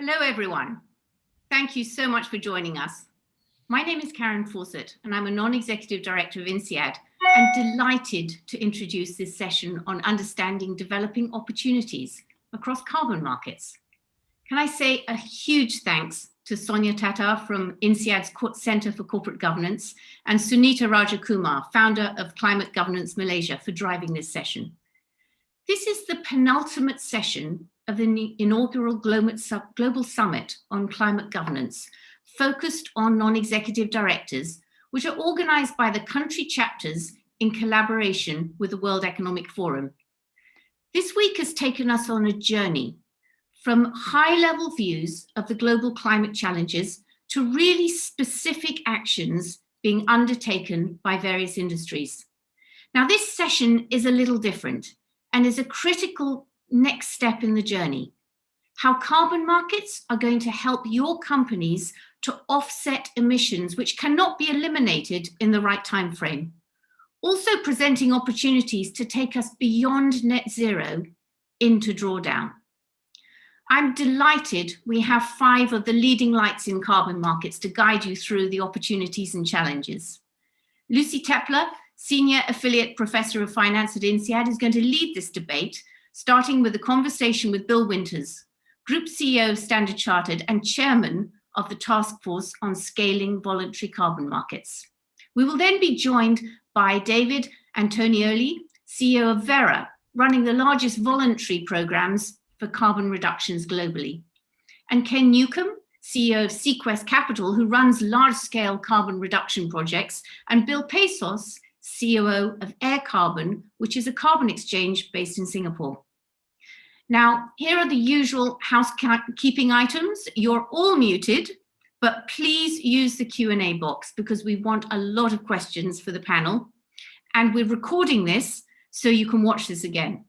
Hello, everyone. Thank you so much for joining us. My name is Fawcett, and I'm a non-executive director of INSEAD. I'm delighted to introduce this session on understanding developing opportunities across carbon markets. Can I say a huge thanks to Sunita from INSEAD's Center for Corporate Governance and Sunita Rajakumar, founder of Climate Governance Malaysia, for driving this session. This is the penultimate session of the inaugural Global Summit on Climate Governance, focused on non-executive directors, which are organized by the country chapters in collaboration with the World Economic Forum. This week has taken us on a journey from high-level views of the global climate challenges to really specific actions being undertaken by various industries. Now, this session is a little different and is a critical next step in the journey. How carbon markets are going to help your companies to offset emissions which cannot be eliminated in the right time frame. Also presenting opportunities to take us beyond net zero into drawdown. I'm delighted we have 5 of the leading lights in carbon markets to guide you through the opportunities and challenges. Lucy Tepler, Senior Affiliate Professor of Finance at INSEAD, is going to lead this debate, starting with a conversation with Bill Winters, Group CEO of Standard Chartered and Chairman of the Task Force on Scaling Voluntary Carbon Markets. We will then be joined by David Antonioli, CEO of Verra, running the largest voluntary programs for carbon reductions globally, and Ken Newcombe, CEO of CQuest Capital, who runs large-scale carbon reduction projects, and Bill Pazos, COO of Air Carbon, which is a carbon exchange based in Singapore. Now, here are the usual housekeeping items. You're all muted, but please use the Q&A box because we want a lot of questions for the panel. And we're recording this so you can watch this again.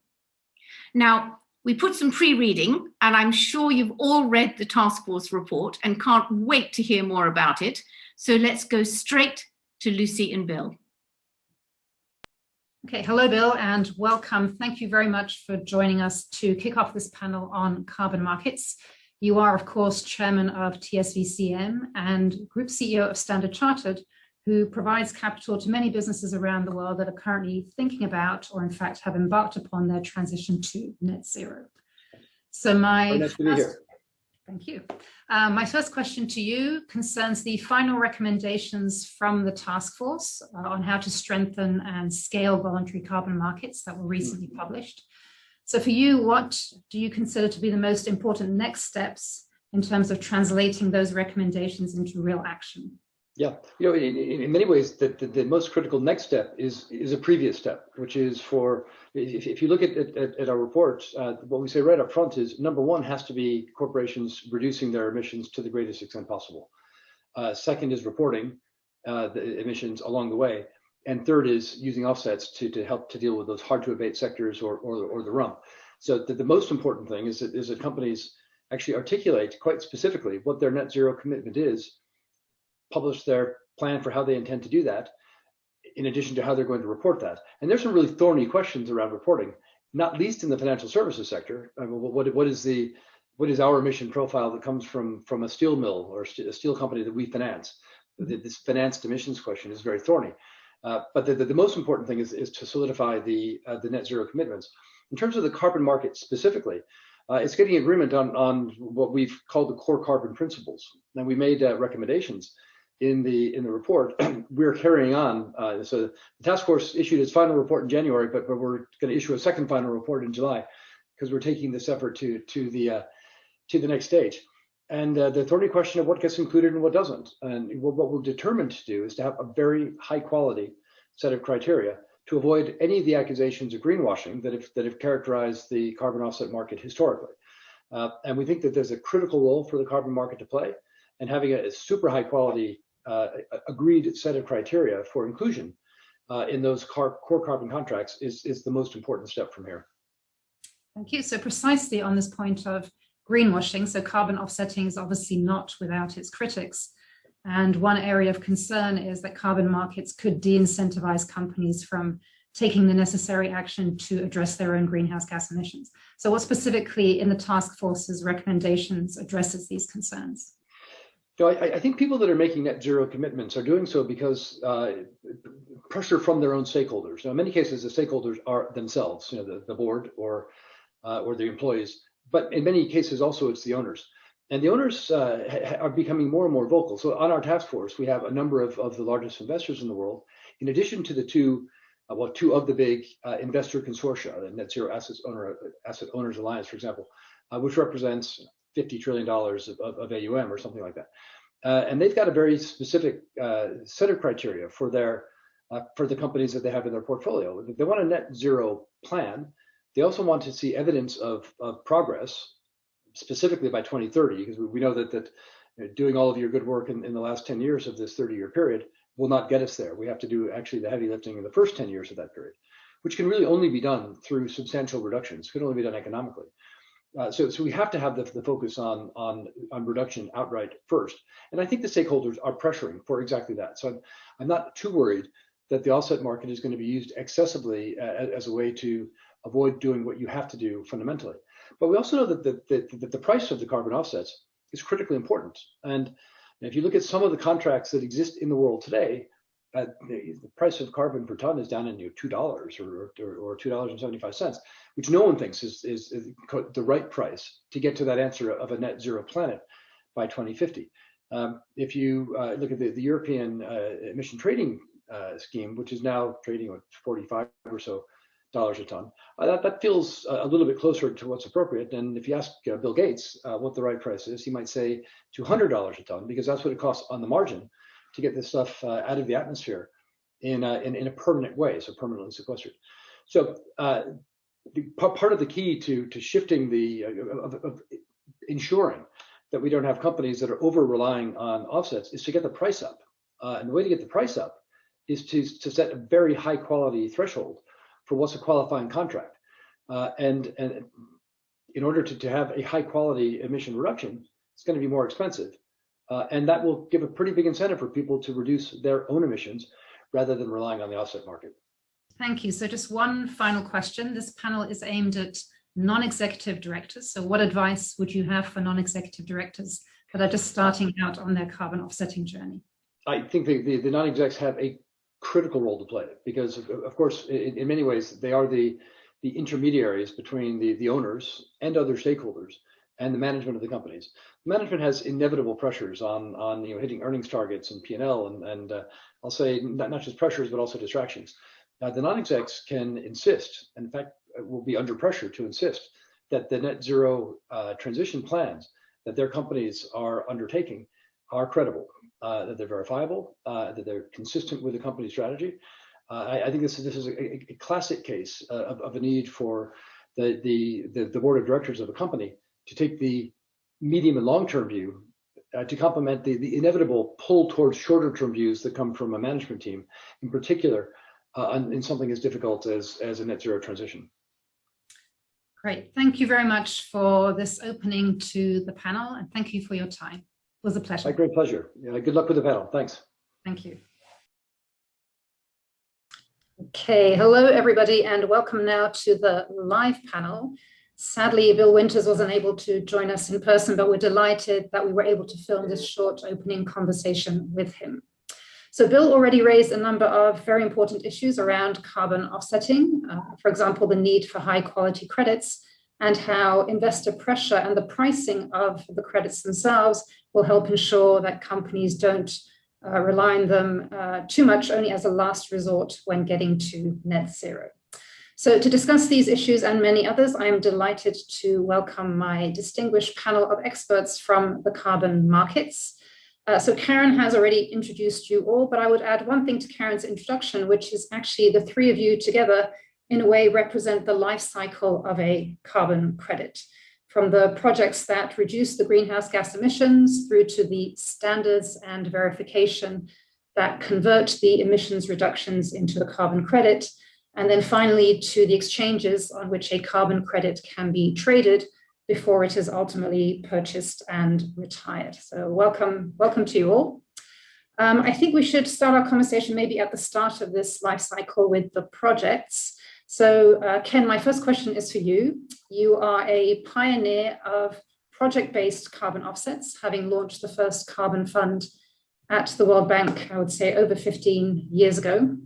Now, we put some pre-reading, and I'm sure you've all read the task force report and can't wait to hear more about it. So let's go straight to Lucy and Bill. Okay, hello, Bill, and welcome. Thank you very much for joining us to kick off this panel on carbon markets. You are, of course, Chairman of TSVCM and Group CEO of Standard Chartered, who provides capital to many businesses around the world that are currently thinking about, or in fact have embarked upon, their transition to net zero. So thank you. My first question to you concerns the final recommendations from the task force on how to strengthen and scale voluntary carbon markets that were recently published. So for you, what do you consider to be the most important next steps in terms of translating those recommendations into real action? Yeah, in many ways, the most critical next step is a previous step, which is for, if you look at our reports, what we say right up front is, number one has to be corporations reducing their emissions to the greatest extent possible. Second is reporting the emissions along the way. And third is using offsets to help to deal with those hard to abate sectors or the rump. So the most important thing is that companies actually articulate quite specifically what their net zero commitment is, publish their plan for how they intend to do that, in addition to how they're going to report that. And there's some really thorny questions around reporting, not least in the financial services sector. I mean, what is our emission profile that comes from a steel mill or a steel company that we finance? This financed emissions question is very thorny. But the most important thing is to solidify the net zero commitments. In terms of the carbon market specifically, it's getting agreement on what we've called the core carbon principles. And we made recommendations in the report. We're carrying on. So the task force issued its final report in January, but we're going to issue a second final report in July because we're taking this effort to the next stage. And the thorny question of what gets included and what doesn't. And what we're determined to do is to have a very high quality set of criteria to avoid any of the accusations of greenwashing that have characterized the carbon offset market historically. And we think that there's a critical role for the carbon market to play, and having a super high quality agreed set of criteria for inclusion in those core carbon contracts is the most important step from here. Thank you. So precisely on this point of greenwashing, so carbon offsetting is obviously not without its critics. And one area of concern is that carbon markets could de-incentivize companies from taking the necessary action to address their own greenhouse gas emissions. So what specifically in the task force's recommendations addresses these concerns? You know, I think people that are making net zero commitments are doing so because pressure from their own stakeholders. Now, in many cases, the stakeholders are themselves, the board or the employees, but in many cases also it's the owners. And the owners are becoming more and more vocal. So on our task force, we have a number of the largest investors in the world, in addition to the two of the big investor consortia, the Net Zero Asset Owners Alliance, for example, which represents $50 trillion of AUM or something like that. And they've got a very specific set of criteria for the companies that they have in their portfolio. They want a net zero plan. They also want to see evidence of progress, specifically by 2030, because we know that doing all of your good work in the last 10 years of this 30-year period will not get us there. We have to do actually the heavy lifting in the first 10 years of that period, which can really only be done through substantial reductions, can only be done economically. So we have to have the focus on reduction outright first. And I think the stakeholders are pressuring for exactly that. So I'm not too worried that the offset market is going to be used excessively as a way to avoid doing what you have to do fundamentally. But we also know that the price of the carbon offsets is critically important. And if you look at some of the contracts that exist in the world today, the price of carbon per ton is down in $2 or $2.75, which no one thinks is the right price to get to that answer of a net zero planet by 2050. If you look at the European emission trading scheme, which is now trading at $45 or so a ton, that feels a little bit closer to what's appropriate. And if you ask Bill Gates what the right price is, he might say $200 a ton, because that's what it costs on the margin to get this stuff out of the atmosphere in a permanent way, so permanently sequestered. So part of the key to shifting of ensuring that we don't have companies that are over relying on offsets is to get the price up. And the way to get the price up is to set a very high quality threshold for what's a qualifying contract. And in order to have a high quality emission reduction, it's going to be more expensive. And that will give a pretty big incentive for people to reduce their own emissions rather than relying on the offset market. Thank you. So just one final question. This panel is aimed at non-executive directors. So what advice would you have for non-executive directors that are just starting out on their carbon offsetting journey? I think the non-execs have a critical role to play because, of course, in many ways, they are the intermediaries between the owners and other stakeholders and the management of the companies. Management has inevitable pressures on hitting earnings targets and P&L, and I'll say not just pressures, but also distractions. The non-execs can insist, and in fact, will be under pressure to insist that the net zero transition plans that their companies are undertaking are credible, that they're verifiable, that they're consistent with the company strategy. I think this is a classic case of a need for the board of directors of a company to take the medium and long-term view to complement the inevitable pull towards shorter-term views that come from a management team, in particular in something as difficult as a net zero transition. Great. Thank you very much for this opening to the panel, and thank you for your time. It was a pleasure. My great pleasure. Good luck with the panel. Thanks. Thank you. Okay, hello everybody, and welcome now to the live panel. Sadly, Bill Winters wasn't able to join us in person, but we're delighted that we were able to film this short opening conversation with him. So Bill already raised a number of very important issues around carbon offsetting, for example, the need for high quality credits and how investor pressure and the pricing of the credits themselves will help ensure that companies don't rely on them too much, only as a last resort when getting to net zero. So to discuss these issues and many others, I am delighted to welcome my distinguished panel of experts from the carbon markets. So Karen has already introduced you all, but I would add one thing to Karen's introduction, which is actually the three of you together in a way represent the life cycle of a carbon credit, from the projects that reduce the greenhouse gas emissions through to the standards and verification that convert the emissions reductions into a carbon credit, and then finally to the exchanges on which a carbon credit can be traded before it is ultimately purchased and retired. So welcome to you all. I think we should start our conversation maybe at the start of this life cycle with the projects. So Ken, my first question is for you. You are a pioneer of project-based carbon offsets, having launched the first carbon fund at the World Bank, I would say over 15 years ago.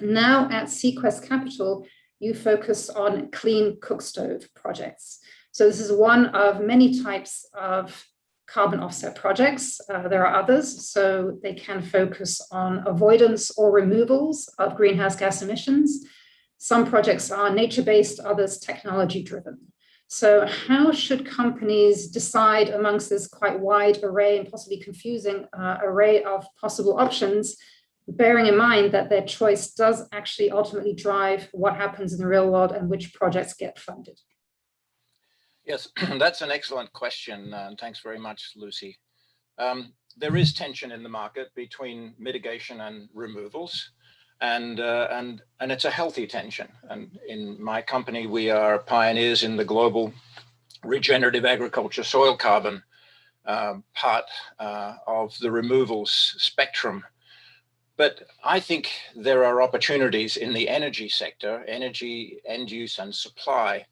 Now at CQuest Capital, you focus on clean cook stove projects. So this is one of many types of carbon offset projects. There are others, so they can focus on avoidance or removals of greenhouse gas emissions. Some projects are nature-based, others technology-driven. So how should companies decide amongst this quite wide array and possibly confusing array of possible options, bearing in mind that their choice does actually ultimately drive what happens in the real world and which projects get funded? Yes, that's an excellent question. Thanks very much, Lucy. There is tension in the market between mitigation and removals, and it's a healthy tension. And in my company, we are pioneers in the global regenerative agriculture soil carbon part of the removals spectrum. But I think there are opportunities in the energy sector, energy end use and supply,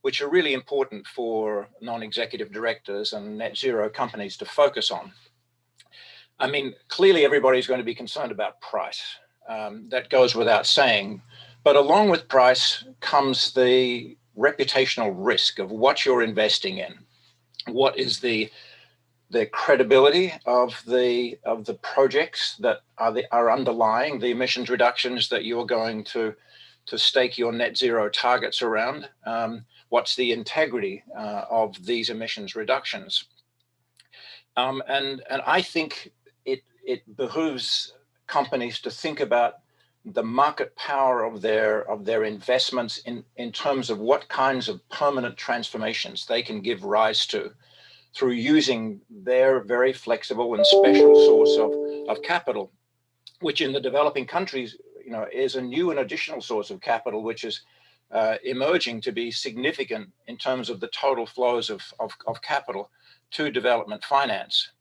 which are really important for non-executive directors and net zero companies to focus on. I mean, clearly everybody's going to be concerned about price. That goes without saying. But along with price comes the reputational risk of what you're investing in. What is the credibility of the projects that are underlying the emissions reductions that you're going to stake your net zero targets around? What's the integrity of these emissions reductions? And I think it behooves companies to think about the market power of their investments in terms of what kinds of permanent transformations they can give rise to through using their very flexible and special source of capital, which in the developing countries, is a new and additional source of capital, which is emerging to be significant in terms of the total flows of capital to development finance.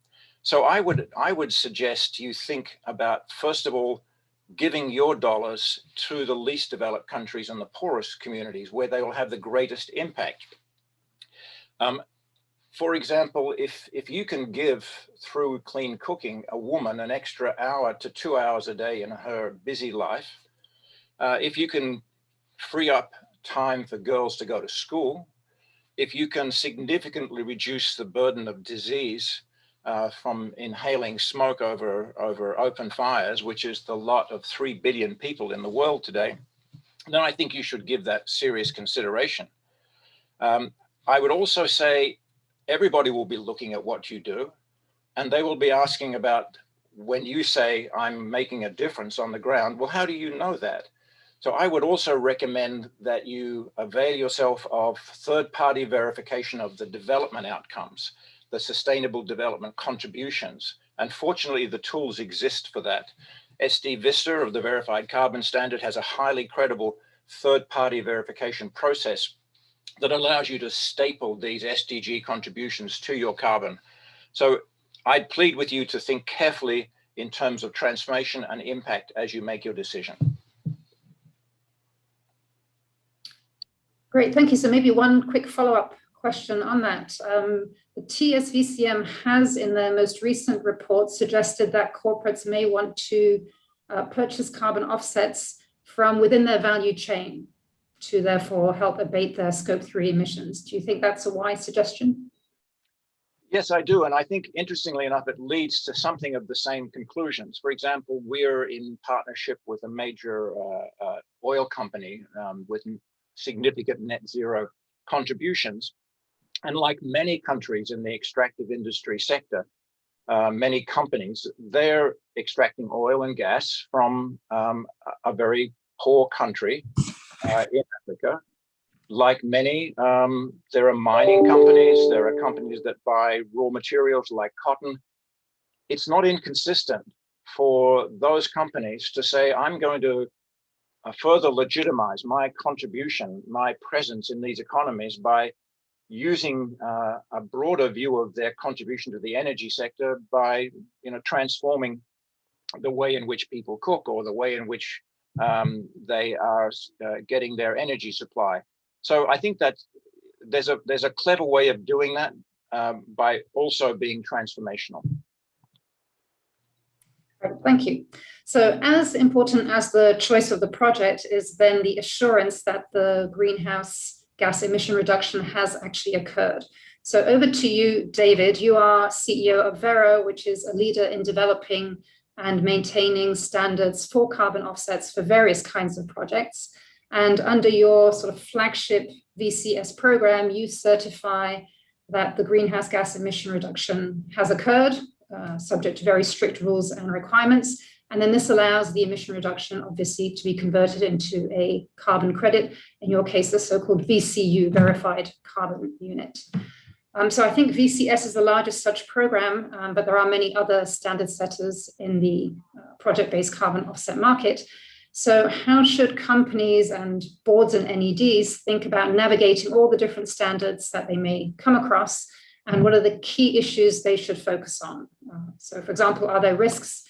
So I would suggest you think about, first of all, giving your dollars to the least developed countries and the poorest communities where they will have the greatest impact. For example, if you can give through clean cooking a woman an extra hour to 2 hours a day in her busy life, if you can free up time for girls to go to school, if you can significantly reduce the burden of disease from inhaling smoke over open fires, which is the lot of 3 billion people in the world today, then I think you should give that serious consideration. I would also say everybody will be looking at what you do, and they will be asking about, when you say I'm making a difference on the ground, well, how do you know that? So I would also recommend that you avail yourself of third-party verification of the development outcomes, the sustainable development contributions. And fortunately, the tools exist for that. SD Vista of the Verified Carbon Standard has a highly credible third-party verification process that allows you to staple these SDG contributions to your carbon. So I'd plead with you to think carefully in terms of transformation and impact as you make your decision. Great, thank you. So maybe one quick follow-up question on that. The TSVCM has, in their most recent report, suggested that corporates may want to purchase carbon offsets from within their value chain to therefore help abate their Scope 3 emissions. Do you think that's a wise suggestion? Yes, I do. And I think, interestingly enough, it leads to something of the same conclusions. For example, we're in partnership with a major oil company with significant net zero contributions. And like many countries in the extractive industry sector, many companies, they're extracting oil and gas from a very poor country in Africa. Like many, there are mining companies, there are companies that buy raw materials like cotton. It's not inconsistent for those companies to say, I'm going to further legitimize my contribution, my presence in these economies by using a broader view of their contribution to the energy sector by transforming the way in which people cook or the way in which they are getting their energy supply. So I think that there's a clever way of doing that by also being transformational. Thank you. So as important as the choice of the project is then the assurance that the greenhouse gas emission reduction has actually occurred. So over to you, David. You are CEO of Verra, which is a leader in developing and maintaining standards for carbon offsets for various kinds of projects. And under your sort of flagship VCS program, you certify that the greenhouse gas emission reduction has occurred, subject to very strict rules and requirements. And then this allows the emission reduction, obviously, to be converted into a carbon credit, in your case, the so-called VCU, verified carbon unit. So I think VCS is the largest such program, but there are many other standard setters in the project-based carbon offset market. So how should companies and boards and NEDs think about navigating all the different standards that they may come across, and what are the key issues they should focus on? So for example, are there risks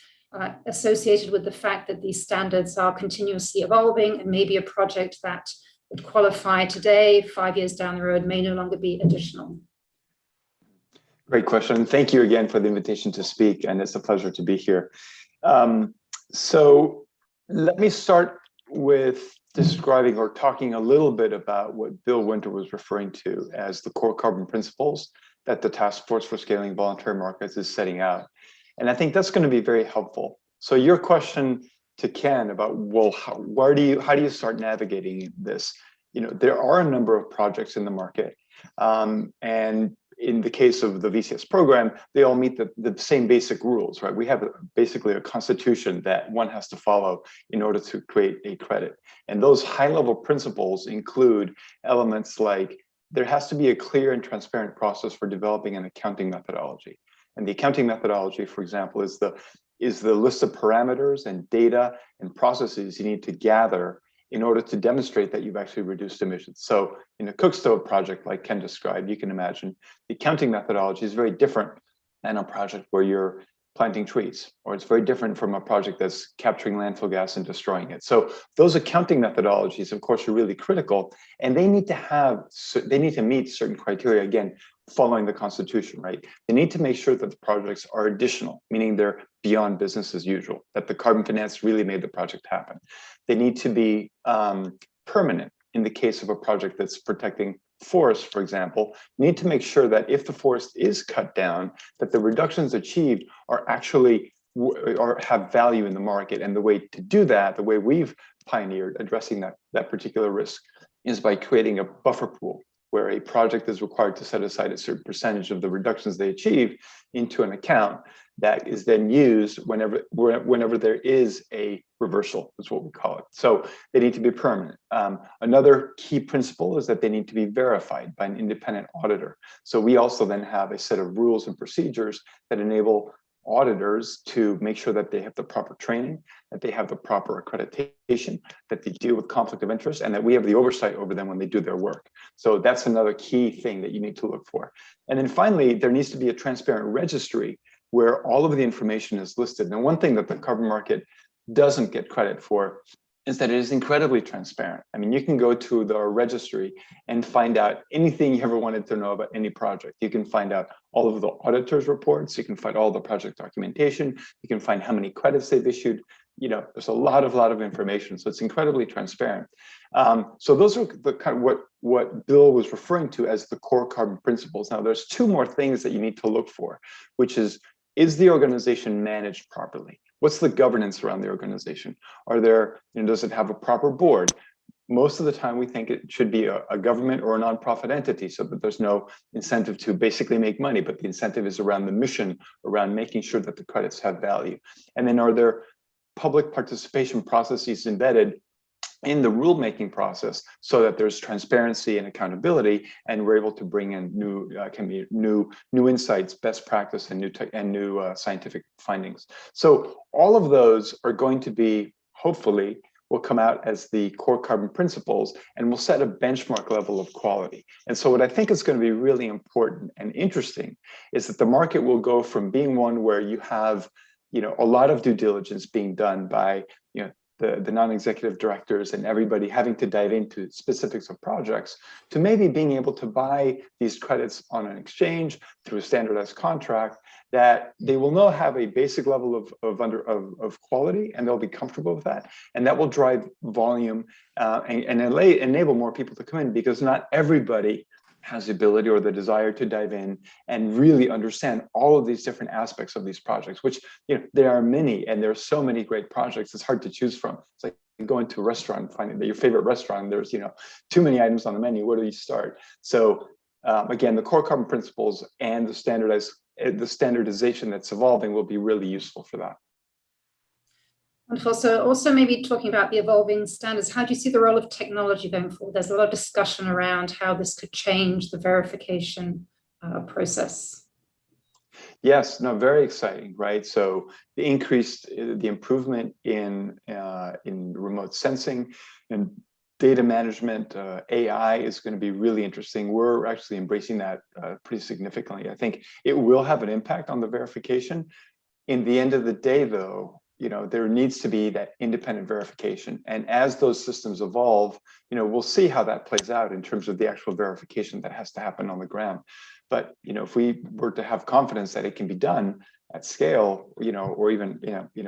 associated with the fact that these standards are continuously evolving and maybe a project that would qualify today, 5 years down the road, may no longer be additional? Great question. Thank you again for the invitation to speak, and it's a pleasure to be here. So let me start with describing or talking a little bit about what Bill Winter was referring to as the core carbon principles that the Task Force for Scaling Voluntary Markets is setting out. And I think that's going to be very helpful. So your question to Ken about, well, how do you start navigating this? You know, there are a number of projects in the market, and in the case of the VCS program, they all meet the same basic rules, right? We have basically a constitution that one has to follow in order to create a credit. And those high-level principles include elements like there has to be a clear and transparent process for developing an accounting methodology. And the accounting methodology, for example, is the list of parameters and data and processes you need to gather in order to demonstrate that you've actually reduced emissions. So in a cook stove project like Ken described, you can imagine the accounting methodology is very different than a project where you're planting trees, or it's very different from a project that's capturing landfill gas and destroying it. So those accounting methodologies, of course, are really critical, and they need to meet certain criteria, again, following the Constitution, right? They need to make sure that the projects are additional, meaning they're beyond business as usual, that the carbon finance really made the project happen. They need to be permanent. In the case of a project that's protecting forests, for example, you need to make sure that if the forest is cut down, that the reductions achieved are actually or have value in the market. And the way to do that, the way we've pioneered addressing that particular risk, is by creating a buffer pool where a project is required to set aside a certain percentage of the reductions they achieve into an account that is then used whenever there is a reversal, is what we call it. So they need to be permanent. Another key principle is that they need to be verified by an independent auditor. So we also then have a set of rules and procedures that enable auditors to make sure that they have the proper training, that they have the proper accreditation, that they deal with conflict of interest, and that we have the oversight over them when they do their work. So that's another key thing that you need to look for. And then finally, there needs to be a transparent registry where all of the information is listed. Now, one thing that the carbon market doesn't get credit for is that it is incredibly transparent. I mean, you can go to the registry and find out anything you ever wanted to know about any project. You can find out all of the auditors' reports. You can find all the project documentation. You can find how many credits they've issued. You know, there's a lot of information. So it's incredibly transparent. So those are the kind of what Bill was referring to as the core carbon principles. Now, there's two more things that you need to look for, which is the organization managed properly? What's the governance around the organization? Does it have a proper board? Most of the time, we think it should be a government or a nonprofit entity so that there's no incentive to basically make money, but the incentive is around the mission, around making sure that the credits have value. And then are there public participation processes embedded in the rulemaking process so that there's transparency and accountability, and we're able to bring in new insights, best practice, and new scientific findings. So all of those are going to be, hopefully, will come out as the core carbon principles, and will set a benchmark level of quality. And so what I think is going to be really important and interesting is that the market will go from being one where you have a lot of due diligence being done by, the non-executive directors and everybody having to dive into specifics of projects, to maybe being able to buy these credits on an exchange through a standardized contract that they will know have a basic level of quality, and they'll be comfortable with that. And that will drive volume and enable more people to come in, because not everybody has the ability or the desire to dive in and really understand all of these different aspects of these projects, which, there are many, and there are so many great projects, it's hard to choose from. It's like going to a restaurant and finding that your favorite restaurant, there's, too many items on the menu. Where do you start? So again, the core carbon principles and the standardization that's evolving will be really useful for that. Wonderful. So also maybe talking about the evolving standards, how do you see the role of technology going forward? There's a lot of discussion around how this could change the verification process. Yes, no, very exciting, right? So the improvement in remote sensing and data management, AI is going to be really interesting. We're actually embracing that pretty significantly. I think it will have an impact on the verification. In the end of the day, though, there needs to be that independent verification. And as those systems evolve, we'll see how that plays out in terms of the actual verification that has to happen on the ground. But, if we were to have confidence that it can be done at scale, or even,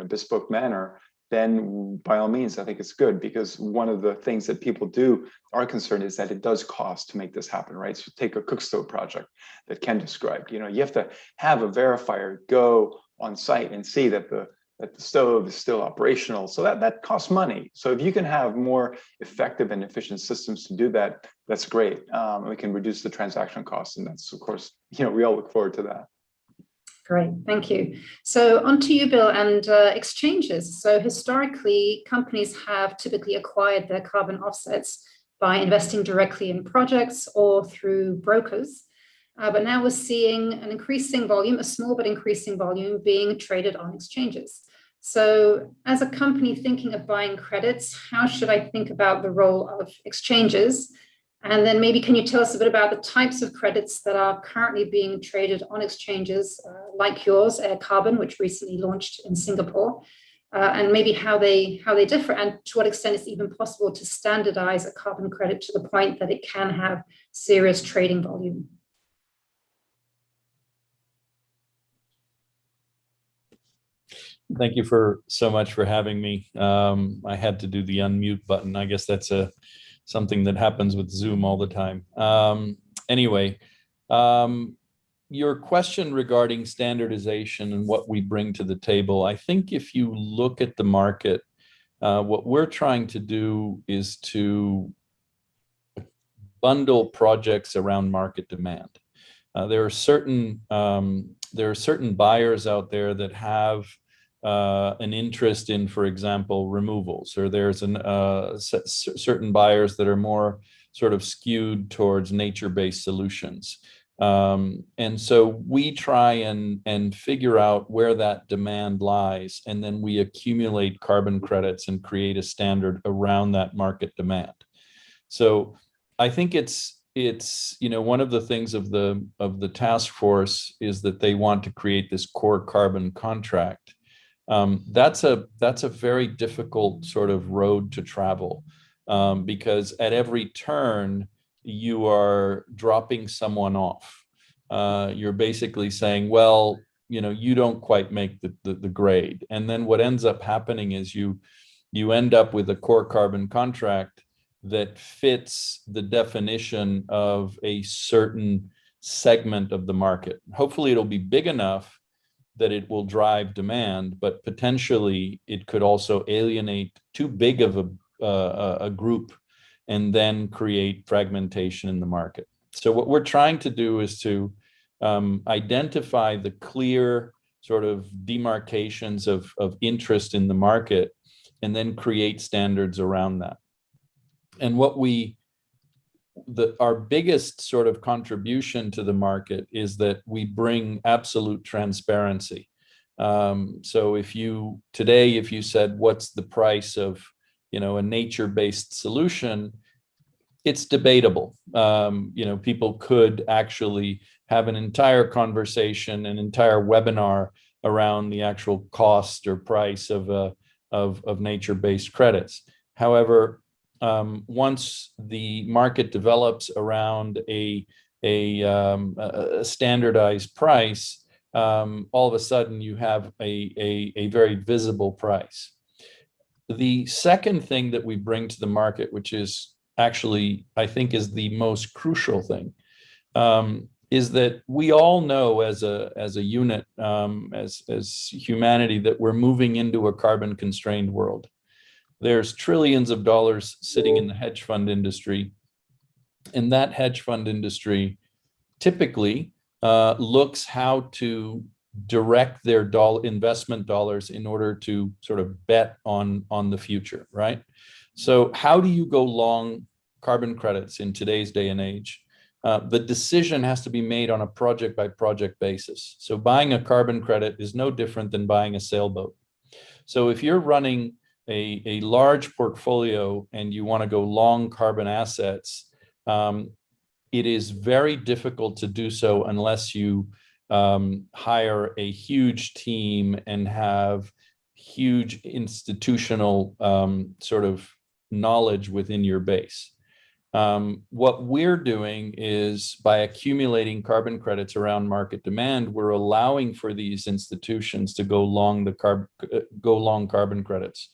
bespoke manner, then by all means, I think it's good, because one of the things that people are concerned is that it does cost to make this happen, right? So take a cook stove project that Ken described. You have to have a verifier go on site and see that the stove is still operational. So that costs money. So if you can have more effective and efficient systems to do that, that's great. We can reduce the transaction costs. And that's, of course, we all look forward to that. Great, thank you. So on to you, Bill, and exchanges. So historically, companies have typically acquired their carbon offsets by investing directly in projects or through brokers. But now we're seeing an increasing volume, a small but increasing volume, being traded on exchanges. So as a company thinking of buying credits, how should I think about the role of exchanges? And then maybe can you tell us a bit about the types of credits that are currently being traded on exchanges like yours, Air Carbon, which recently launched in Singapore, and maybe how they differ, and to what extent it's even possible to standardize a carbon credit to the point that it can have serious trading volume? Thank you so much for having me. I had to do the unmute button. I guess that's something that happens with Zoom all the time. Anyway, your question regarding standardization and what we bring to the table, I think if you look at the market, what we're trying to do is to bundle projects around market demand. There are certain buyers out there that have an interest in, for example, removals, or there's certain buyers that are more sort of skewed towards nature-based solutions. And so we try and figure out where that demand lies, and then we accumulate carbon credits and create a standard around that market demand. So I think it's one of the things of the task force is that they want to create this core carbon contract. That's a very difficult sort of road to travel, because at every turn you are dropping someone off. You're basically saying, well, you don't quite make the grade. And then what ends up happening is you end up with a core carbon contract that fits the definition of a certain segment of the market. Hopefully it'll be big enough that it will drive demand, but potentially it could also alienate too big of a group and then create fragmentation in the market. So what we're trying to do is to identify the clear sort of demarcations of interest in the market and then create standards around that. And our biggest sort of contribution to the market is that we bring absolute transparency. So if you said, what's the price of, a nature-based solution, it's debatable. People could actually have an entire conversation, an entire webinar around the actual cost or price of nature-based credits. However, once the market develops around a standardized price, all of a sudden you have a very visible price. The second thing that we bring to the market, which is actually, I think, is the most crucial thing, is that we all know as a unit, as humanity, that we're moving into a carbon constrained world. There's trillions of dollars sitting in the hedge fund industry, and that hedge fund industry typically looks how to direct their investment dollars in order to sort of bet on the future, right? So how do you go long carbon credits in today's day and age? The decision has to be made on a project by project basis. So buying a carbon credit is no different than buying a sailboat. So if you're running a large portfolio and you want to go long carbon assets, it is very difficult to do so unless you hire a huge team and have huge institutional sort of knowledge within your base. What we're doing is, by accumulating carbon credits around market demand, we're allowing for these institutions to go long carbon credits.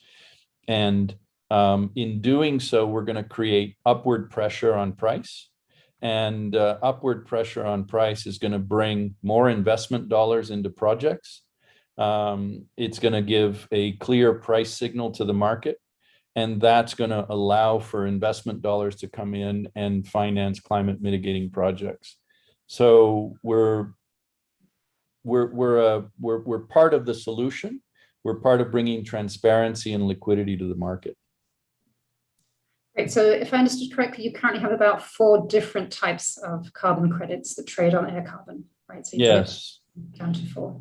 And in doing so, we're going to create upward pressure on price. And upward pressure on price is going to bring more investment dollars into projects. It's going to give a clear price signal to the market, and that's going to allow for investment dollars to come in and finance climate mitigating projects. So we're part of the solution. We're part of bringing transparency and liquidity to the market. Great. So if I understood correctly, you currently have about 4 different types of carbon credits that trade on air carbon, right? So yes. Down to 4.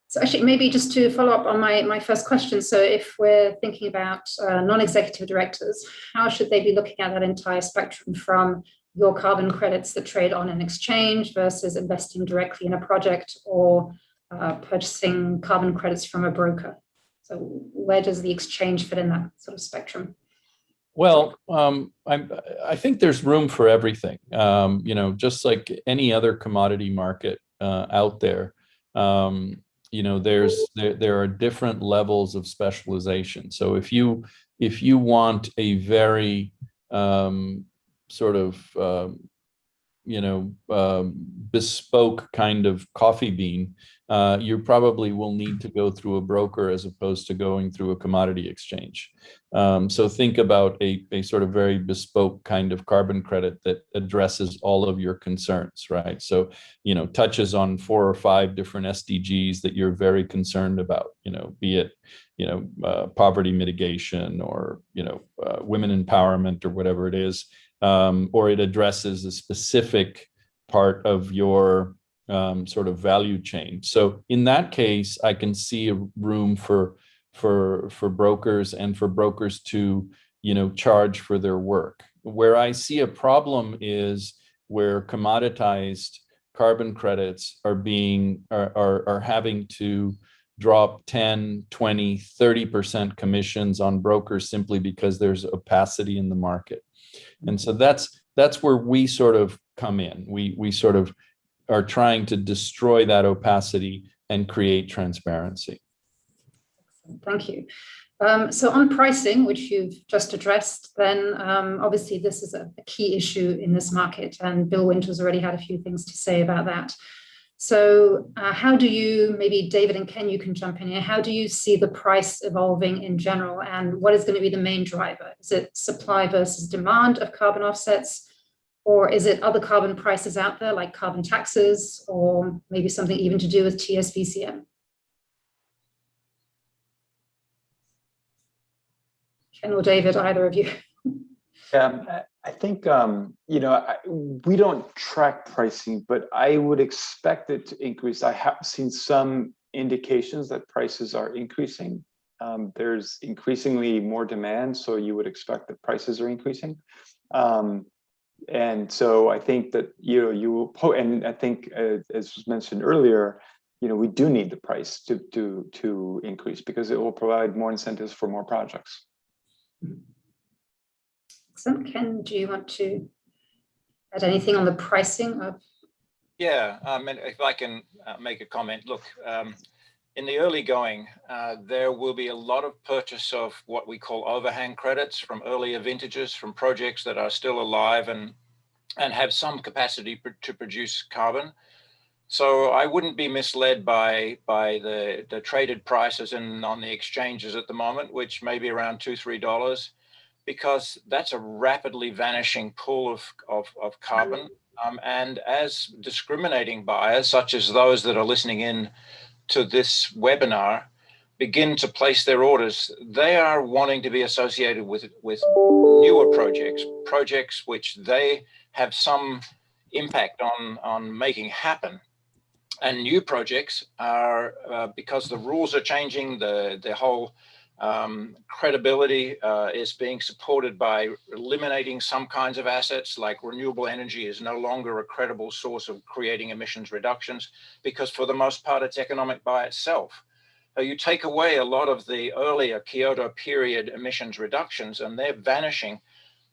So actually, maybe just to follow up on my first question. So if we're thinking about non-executive directors, how should they be looking at that entire spectrum from your carbon credits that trade on an exchange versus investing directly in a project or purchasing carbon credits from a broker? So where does the exchange fit in that sort of spectrum? Well, I think there's room for everything. You know, just like any other commodity market out there, you know, there are different levels of specialization. So if you want a very sort of you know, bespoke kind of coffee bean, you probably will need to go through a broker as opposed to going through a commodity exchange. So think about a sort of very bespoke kind of carbon credit that addresses all of your concerns, right? So, you know, touches on 4 or 5 different SDGs that you're very concerned about, you know, be it, you know, poverty mitigation or, you know, women empowerment or whatever it is. Or it addresses a specific part of your sort of value chain. So in that case, I can see a room for brokers and for brokers to, you know, charge for their work. Where I see a problem is where commoditized carbon credits are having to drop 10, 20, 30% commissions on brokers simply because there's opacity in the market. And so that's where we sort of come in. We sort of are trying to destroy that opacity and create transparency. Thank you. So on pricing, which you've just addressed, then obviously this is a key issue in this market, and Bill Winters already had a few things to say about that. So how do you, maybe David and Ken, you can jump in here, how do you see the price evolving in general, and what is going to be the main driver? Is it supply versus demand of carbon offsets, or is it other carbon prices out there like carbon taxes, or maybe something even to do with TSVCM? Ken or David, either of you? I think, you know, we don't track pricing, but I would expect it to increase. I have seen some indications that prices are increasing. There's increasingly more demand, so you would expect that prices are increasing. And so I think that, you know, and I think, as was mentioned earlier, we do need the price to increase, because it will provide more incentives for more projects. Excellent. Ken, do you want to add anything on the pricing of? Yeah, if I can make a comment, look, in the early going, there will be a lot of purchase of what we call overhang credits from earlier vintages, from projects that are still alive and have some capacity to produce carbon. So I wouldn't be misled by the traded prices on the exchanges at the moment, which may be around $2-3, because that's a rapidly vanishing pool of carbon. And as discriminating buyers, such as those that are listening in to this webinar, begin to place their orders, they are wanting to be associated with newer projects which they have some impact on making happen. And new projects are, because the rules are changing, the whole credibility is being supported by eliminating some kinds of assets, like renewable energy is no longer a credible source of creating emissions reductions, because for the most part, it's economic by itself. You take away a lot of the earlier Kyoto period emissions reductions and they're vanishing.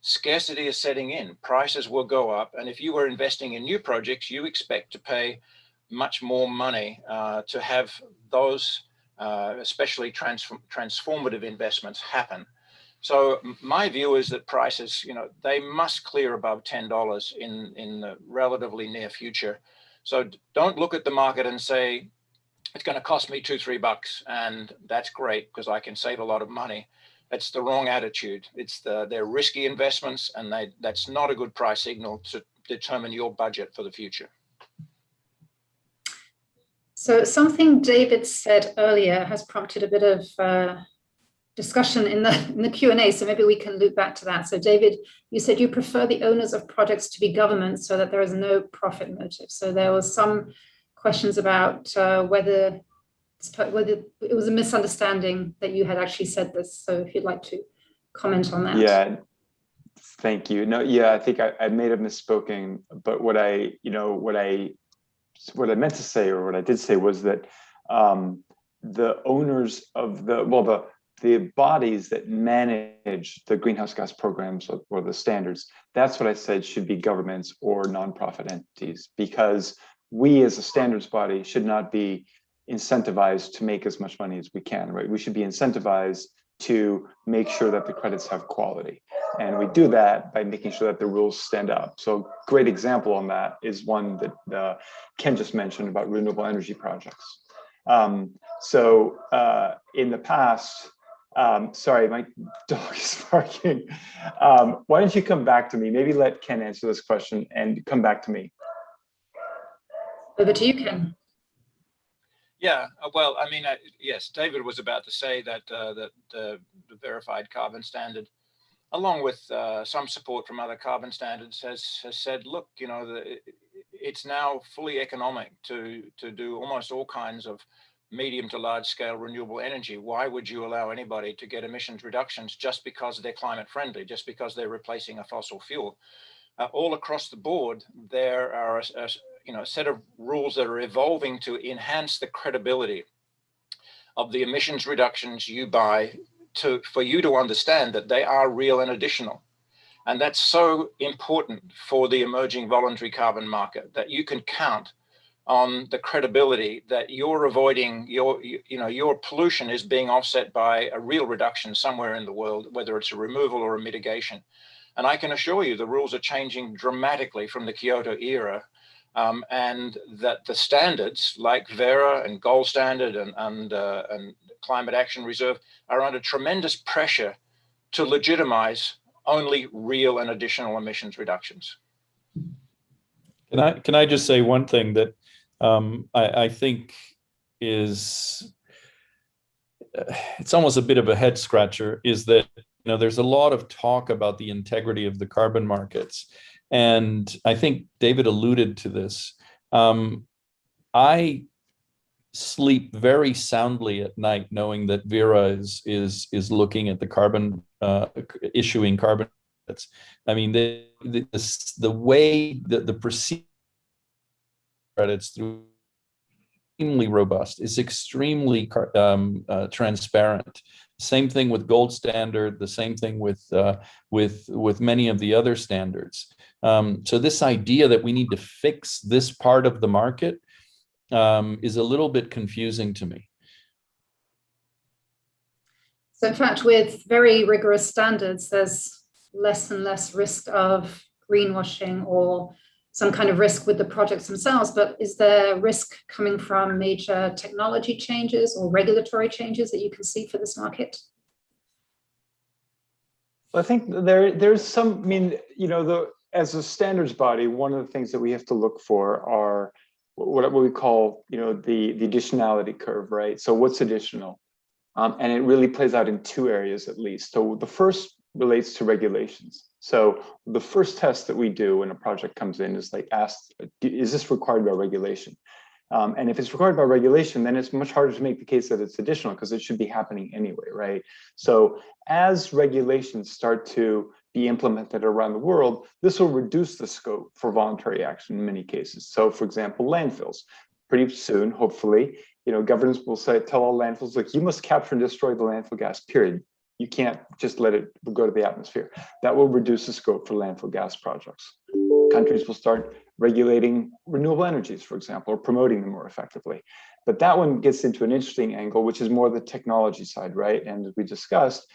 Scarcity is setting in, prices will go up. And if you were investing in new projects, you expect to pay much more money to have those especially transformative investments happen. So my view is that prices, they must clear above $10 in the relatively near future. So don't look at the market and say, it's going to cost me $2-3 and that's great because I can save a lot of money. It's the wrong attitude. They're risky investments, and that's not a good price signal to determine your budget for the future. So something David said earlier has prompted a bit of discussion in the Q&A, so maybe we can loop back to that. So David, you said you prefer the owners of projects to be governments so that there is no profit motive. So there was some questions about whether it was a misunderstanding that you had actually said this. So if you'd like to comment on that. Yeah, thank you. No, yeah, I think I may have misspoken, but what I meant to say, or what I did say, was that the owners of the bodies that manage the greenhouse gas programs or the standards, that's what I said should be governments or nonprofit entities, because we as a standards body should not be incentivized to make as much money as we can, right? We should be incentivized to make sure that the credits have quality. And we do that by making sure that the rules stand up. So great example on that is one that Ken just mentioned about renewable energy projects. So in the past, sorry, my dog is barking. Why don't you come back to me? Maybe let Ken answer this question and come back to me. Over to you, Ken. Yeah, well, I mean, yes, David was about to say that the verified carbon standard, along with some support from other carbon standards, has said, look, it's now fully economic to do almost all kinds of medium to large scale renewable energy. Why would you allow anybody to get emissions reductions just because they're climate friendly, just because they're replacing a fossil fuel? All across the board, there are a set of rules that are evolving to enhance the credibility of the emissions reductions you buy, for you to understand that they are real and additional. And that's so important for the emerging voluntary carbon market, that you can count on the credibility that you're avoiding, your pollution is being offset by a real reduction somewhere in the world, whether it's a removal or a mitigation. And I can assure you the rules are changing dramatically from the Kyoto era, and that the standards like Verra and Gold Standard and Climate Action Reserve are under tremendous pressure to legitimize only real and additional emissions reductions. Can I just say one thing that I think is, it's almost a bit of a head scratcher, is that there's a lot of talk about the integrity of the carbon markets. And I think David alluded to this. I sleep very soundly at night knowing that Verra is looking at the carbon, issuing carbon credits. I mean, the way that the procedure credits through robust, is extremely transparent. Same thing with gold standard, the same thing with many of the other standards. So this idea that we need to fix this part of the market is a little bit confusing to me. So in fact, with very rigorous standards, there's less and less risk of greenwashing or some kind of risk with the projects themselves. But is there risk coming from major technology changes or regulatory changes that you can see for this market? I think there's some, I mean, you know, as a standards body, one of the things that we have to look for are what we call, you know, the additionality curve, right? So what's additional? And it really plays out in two areas at least. So the first relates to regulations. So the first test that we do when a project comes in is like asked, is this required by regulation? And if it's required by regulation, then it's much harder to make the case that it's additional because it should be happening anyway, right? So as regulations start to be implemented around the world, this will reduce the scope for voluntary action in many cases. So for example, landfills, pretty soon, hopefully, you know, governments will tell all landfills, like, you must capture and destroy the landfill gas, period. You can't just let it go to the atmosphere. That will reduce the scope for landfill gas projects. Countries will start regulating renewable energies, for example, or promoting them more effectively. But that one gets into an interesting angle, which is more the technology side, right? And as we discussed,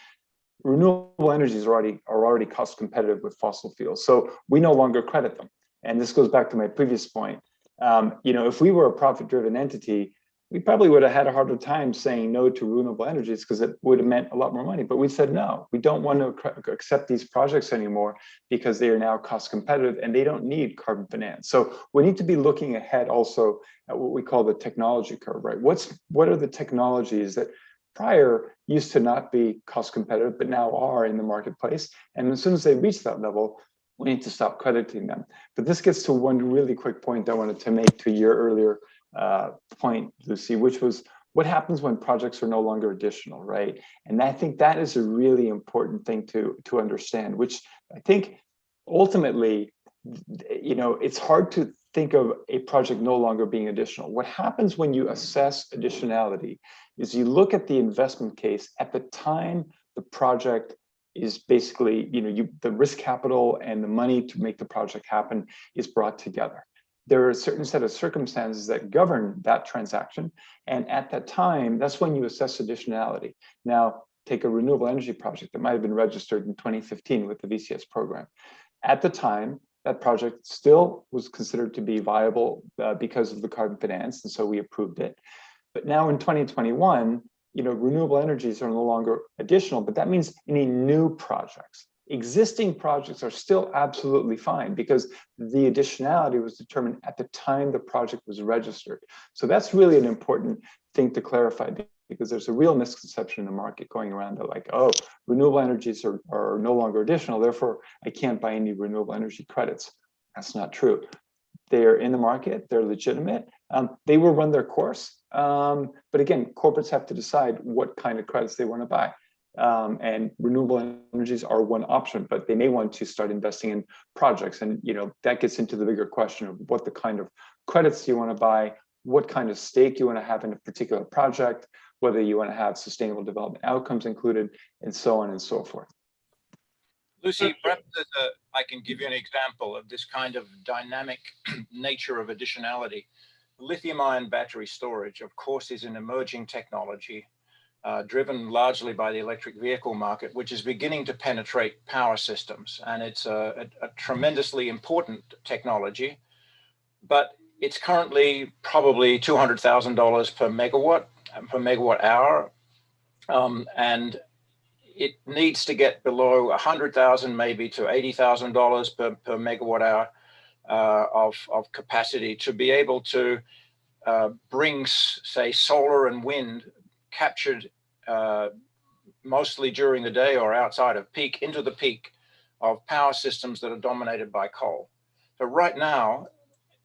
renewable energies are already cost competitive with fossil fuels. So we no longer credit them. And this goes back to my previous point. You know, if we were a profit-driven entity, we probably would have had a harder time saying no to renewable energies because it would have meant a lot more money. But we said, no, we don't want to accept these projects anymore because they are now cost competitive and they don't need carbon finance. So we need to be looking ahead also at what we call the technology curve, right? What are the technologies that prior used to not be cost competitive, but now are in the marketplace? And as soon as they reach that level, we need to stop crediting them. But this gets to one really quick point I wanted to make to your earlier point, Lucy, which was what happens when projects are no longer additional, right? And I think that is a really important thing to understand, which I think ultimately, you know, it's hard to think of a project no longer being additional. What happens when you assess additionality is you look at the investment case at the time the project is basically, you know, the risk capital and the money to make the project happen is brought together. There are a certain set of circumstances that govern that transaction. And at that time, that's when you assess additionality. Now, take a renewable energy project that might have been registered in 2015 with the VCS program. At the time, that project still was considered to be viable because of the carbon finance, and so we approved it. But now in 2021, you know, renewable energies are no longer additional, but that means any new projects. Existing projects are still absolutely fine because the additionality was determined at the time the project was registered. So that's really an important thing to clarify because there's a real misconception in the market going around that like, oh, renewable energies are no longer additional, therefore I can't buy any renewable energy credits. That's not true. They're in the market, they're legitimate, they will run their course. But again, corporates have to decide what kind of credits they want to buy. And renewable energies are one option, but they may want to start investing in projects. And, you know, that gets into the bigger question of what the kind of credits you want to buy, what kind of stake you want to have in a particular project, whether you want to have sustainable development outcomes included, and so on and so forth. Lucy, perhaps I can give you an example of this kind of dynamic nature of additionality. Lithium-ion battery storage, of course, is an emerging technology driven largely by the electric vehicle market, which is beginning to penetrate power systems. And it's a tremendously important technology, but it's currently probably $200,000 per megawatt hour. And it needs to get below 100,000, maybe to $80,000 per megawatt hour of capacity to be able to bring, say, solar and wind captured mostly during the day or outside of peak into the peak of power systems that are dominated by coal. So right now,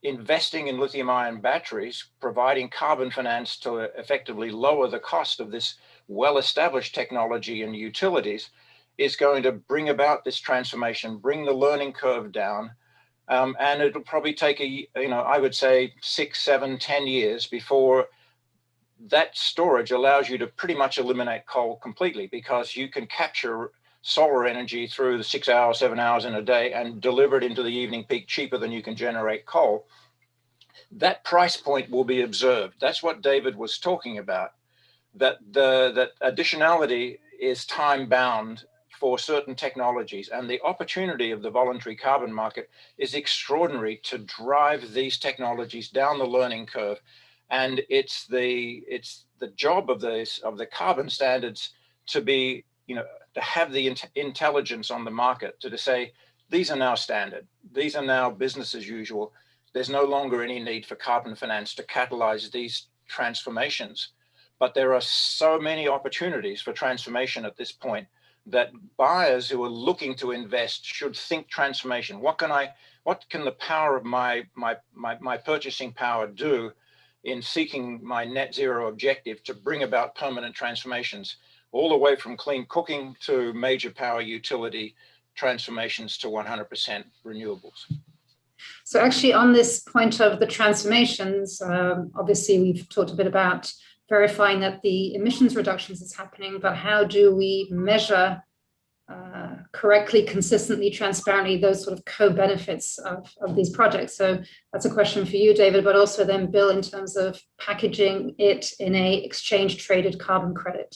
investing in lithium-ion batteries, providing carbon finance to effectively lower the cost of this well-established technology and utilities is going to bring about this transformation, bring the learning curve down, And it'll probably take I would say 6, 7, 10 years before that storage allows you to pretty much eliminate coal completely, because you can capture solar energy through the 6 hours, 7 hours in a day and deliver it into the evening peak cheaper than you can generate coal. That price point will be observed. That's what David was talking about, that that additionality is time bound for certain technologies, and the opportunity of the voluntary carbon market is extraordinary to drive these technologies down the learning curve. And it's the job of the carbon standards to be, to have the intelligence on the market to say, these are now standard, these are now business as usual. There's no longer any need for carbon finance to catalyze these transformations. But there are so many opportunities for transformation at this point that buyers who are looking to invest should think transformation. What can the power of my purchasing power do in seeking my net zero objective to bring about permanent transformations, all the way from clean cooking to major power utility transformations to 100% renewables. So actually on this point of the transformations, obviously we've talked a bit about verifying that the emissions reductions is happening, but how do we measure correctly, consistently, transparently those sort of co-benefits of these projects? So that's a question for you, David, but also then Bill, in terms of packaging it in a exchange traded carbon credit.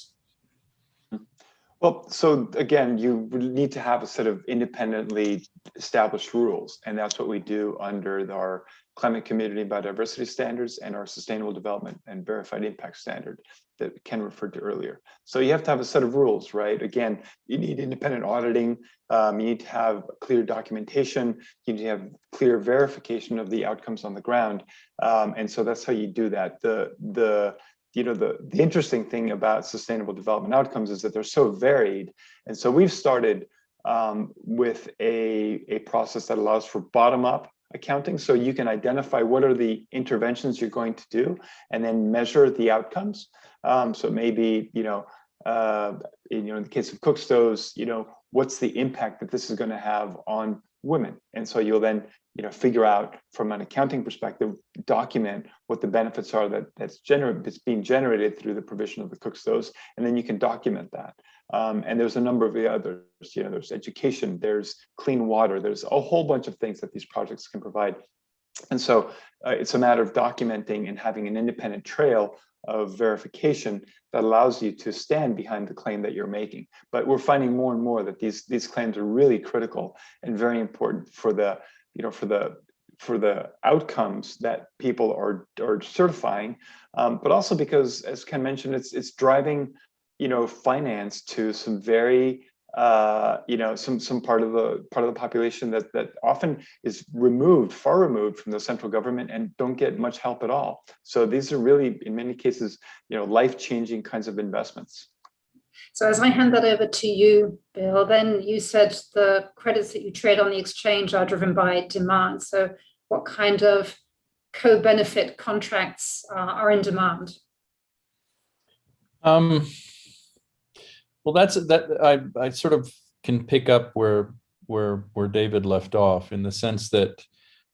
Well, so again, you need to have a set of independently established rules, and that's what we do under our climate community biodiversity standards and our sustainable development and verified impact standard that Ken referred to earlier. So you have to have a set of rules, right? Again, you need independent auditing, you need to have clear documentation, you need to have clear verification of the outcomes on the ground, and so that's how you do that. The interesting thing about sustainable development outcomes is that they're so varied. And so we've started with a process that allows for bottom-up accounting. So you can identify what are the interventions you're going to do and then measure the outcomes. So maybe, in the case of cook stoves, what's the impact that this is going to have on women? And so you'll then figure out from an accounting perspective, document what the benefits are that's being generated through the provision of the cook stoves, and then you can document that. And there's a number of the others, there's education, there's clean water, there's a whole bunch of things that these projects can provide. And so it's a matter of documenting and having an independent trail of verification that allows you to stand behind the claim that you're making. But we're finding more and more that these claims are really critical and very important for the outcomes that people are certifying, but also because, as Ken mentioned, it's driving finance to some very some part of the population that often is far removed from the central government and don't get much help at all. So these are really, in many cases, life-changing kinds of investments. So as I hand that over to you, Bill, then you said the credits that you trade on the exchange are driven by demand. So what kind of co-benefit contracts are in demand? Well, I sort of can pick up where David left off, in the sense that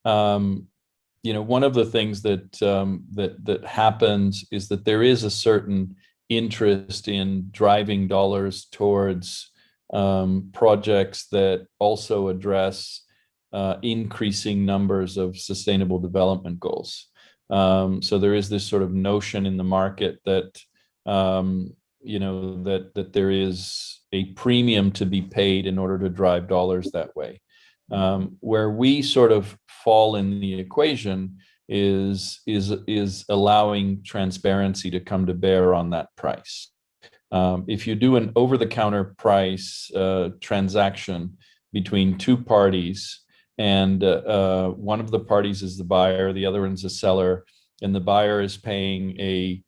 one of the things that happens is that there is a certain interest in driving dollars towards projects that also address increasing numbers of sustainable development goals. So there is this sort of notion in the market that that there is a premium to be paid in order to drive dollars that way. Where we sort of fall in the equation is allowing transparency to come to bear on that price. If you do an over-the-counter price transaction between two parties, and one of the parties is the buyer, the other one's the seller, and the buyer is paying a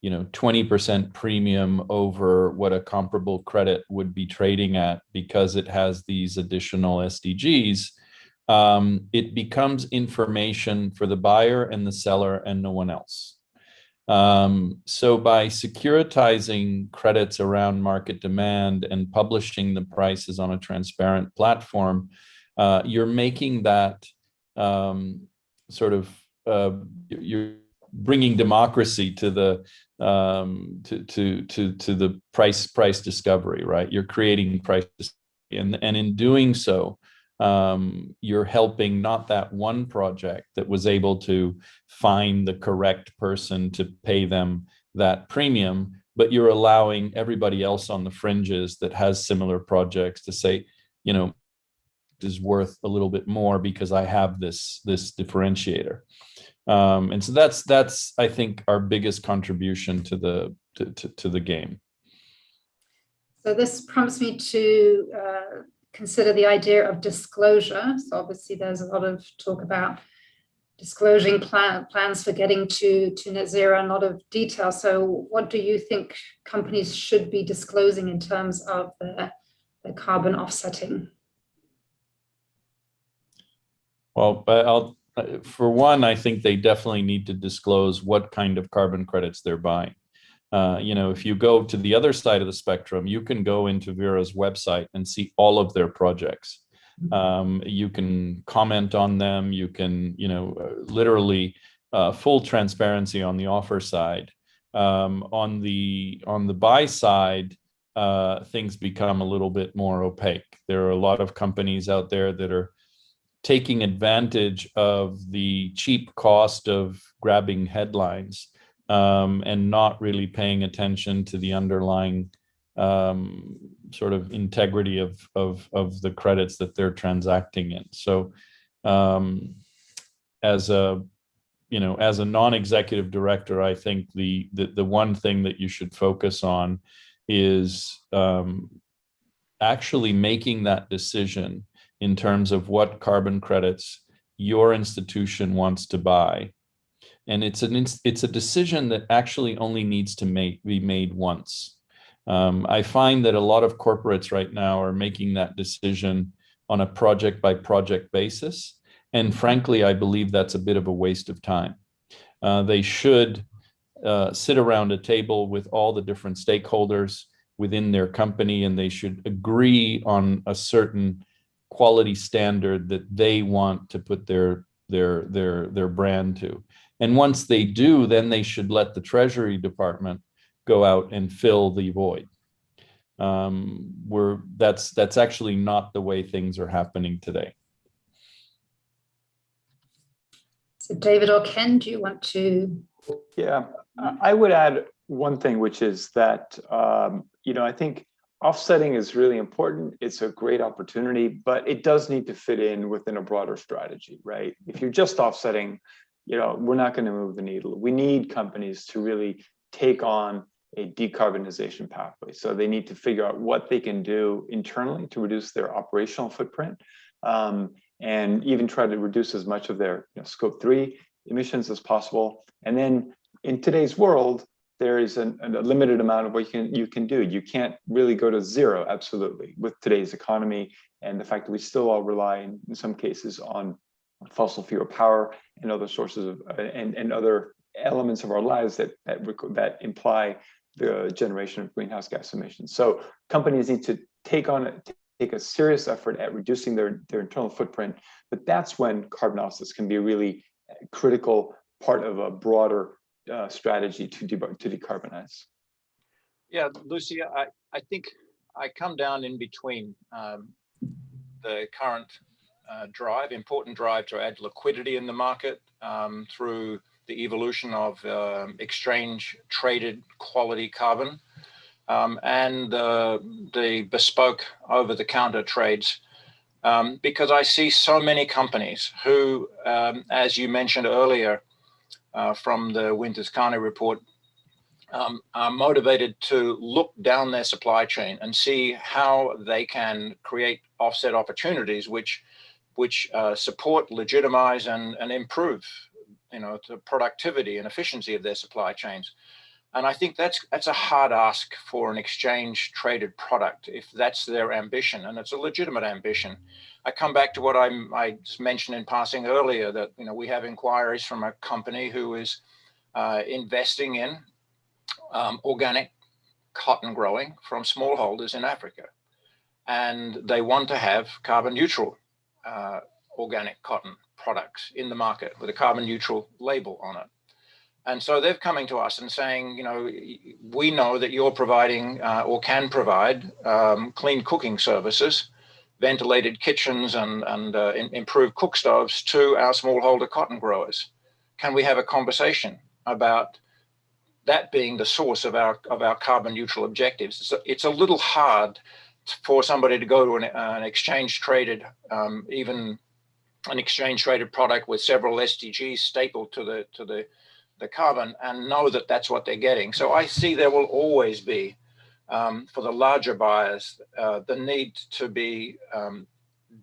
20% premium over what a comparable credit would be trading at because it has these additional SDGs, it becomes information for the buyer and the seller and no one else. So by securitizing credits around market demand and publishing the prices on a transparent platform, you're making that sort of you're bringing democracy to the to the price discovery, right? You're creating price discovery, and in doing so, you're helping not that one project that was able to find the correct person to pay them that premium, but you're allowing everybody else on the fringes that has similar projects to say, you know, is worth a little bit more because I have this differentiator. And so that's I think our biggest contribution to the game. So this prompts me to consider the idea of disclosure. So obviously there's a lot of talk about disclosing plans for getting to net zero and a lot of detail. So what do you think companies should be disclosing in terms of their carbon offsetting? Well, for one, I think they definitely need to disclose what kind of carbon credits they're buying. You know, if you go to the other side of the spectrum, you can go into Verra's website and see all of their projects. You can comment on them. You can, you know, literally full transparency on the offer side. On the buy side, things become a little bit more opaque. There are a lot of companies out there that are taking advantage of the cheap cost of grabbing headlines and not really paying attention to the underlying sort of integrity of the credits that they're transacting in. So as a non-executive director, I think the one thing that you should focus on is actually making that decision in terms of what carbon credits your institution wants to buy. And it's a decision that actually only needs to be made once. I find that a lot of corporates right now are making that decision on a project by project basis. And frankly, I believe that's a bit of a waste of time. They should sit around a table with all the different stakeholders within their company, and they should agree on a certain quality standard that they want to put their brand to. And once they do, then they should let the Treasury Department go out and fill the void. That's actually not the way things are happening today. So David or Ken, do you want to? Yeah, I would add one thing, which is that, you know, I think offsetting is really important. It's a great opportunity, but it does need to fit in within a broader strategy, right? If you're just offsetting, you know, we're not going to move the needle. We need companies to really take on a decarbonization pathway. So they need to figure out what they can do internally to reduce their operational footprint, and even try to reduce as much of their scope 3 emissions as possible. And then in today's world, there is a limited amount of what you can do. You can't really go to zero, absolutely, with today's economy and the fact that we still all rely in some cases on fossil fuel power and other sources of and other elements of our lives that imply the generation of greenhouse gas emissions. So companies need to take a serious effort at reducing their internal footprint, but that's when carbon offsets can be a really critical part of a broader strategy to decarbonize. Yeah, Lucy, I think I come down in between the current important drive to add liquidity in the market through the evolution of exchange traded quality carbon and the bespoke over-the-counter trades, because I see so many companies who, as you mentioned earlier from the Winters Carney report, are motivated to look down their supply chain and see how they can create offset opportunities which support, legitimize, and improve, the productivity and efficiency of their supply chains. And I think that's a hard ask for an exchange traded product if that's their ambition, and it's a legitimate ambition. I come back to what I mentioned in passing earlier, that we have inquiries from a company who is investing in organic cotton growing from smallholders in Africa, and they want to have carbon neutral organic cotton. products in the market with a carbon neutral label on it. And so they're coming to us and saying, you know, we know that you're providing or can provide clean cooking services, ventilated kitchens and improved cook stoves to our smallholder cotton growers. Can we have a conversation about that being the source of our carbon neutral objectives? So it's a little hard for somebody to go to an exchange traded, even an exchange traded product with several SDGs stapled to the carbon and know that that's what they're getting. So I see there will always be, for the larger buyers, the need to be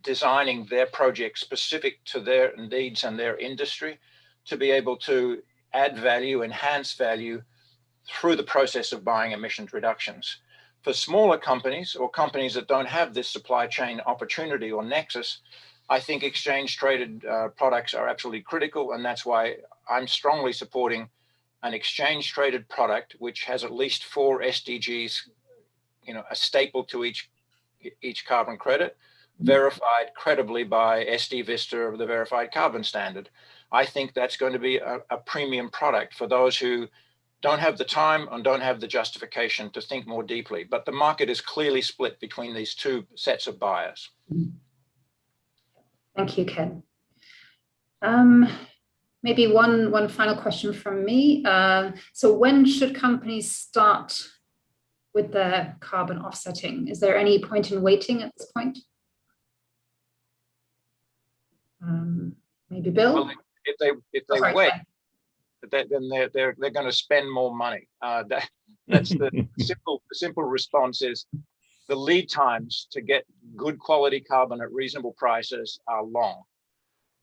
designing their project specific to their needs and their industry to be able to add value, enhance value through the process of buying emissions reductions. For smaller companies or companies that don't have this supply chain opportunity or nexus, I think exchange traded products are absolutely critical, and that's why I'm strongly supporting an exchange traded product which has at least 4 SDGs, you know, a staple to each carbon credit, verified credibly by SD Vista of the Verified Carbon Standard. I think that's going to be a premium product for those who don't have the time and don't have the justification to think more deeply. But the market is clearly split between these two sets of buyers. Thank you, Ken. Maybe one final question from me. So when should companies start with their carbon offsetting? Is there any point in waiting at this point? Maybe Bill? Well, if they wait, then they're going to spend more money. That's the simple response is the lead times to get good quality carbon at reasonable prices are long.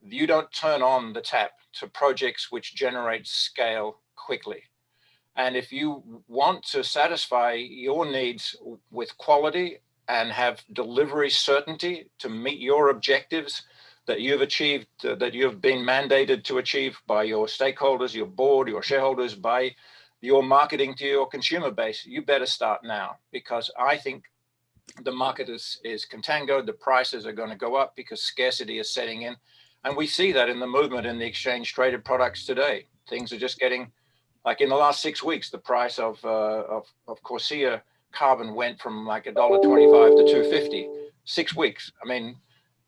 You don't turn on the tap to projects which generate scale quickly. And if you want to satisfy your needs with quality and have delivery certainty to meet your objectives that you've achieved, that you've been mandated to achieve by your stakeholders, your board, your shareholders, by your marketing to your consumer base, you better start now, because I think the market is contangoed, the prices are going to go up because scarcity is setting in. And we see that in the movement in the exchange traded products today. Things are just getting, like in the last 6 weeks, the price of Corsia carbon went from like $1.25 to $2.50. 6 weeks. I mean,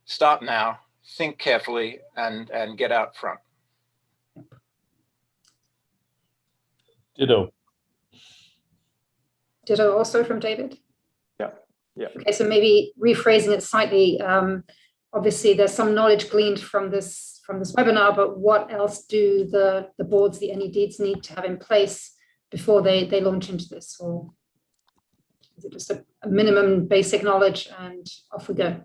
start now, think carefully, and get out front. Ditto. Ditto also from David? Yeah. Okay, so maybe rephrasing it slightly, obviously there's some knowledge gleaned from this webinar, but what else do the boards, the NEDs need to have in place before they launch into this? Or is it just a minimum basic knowledge and off we go?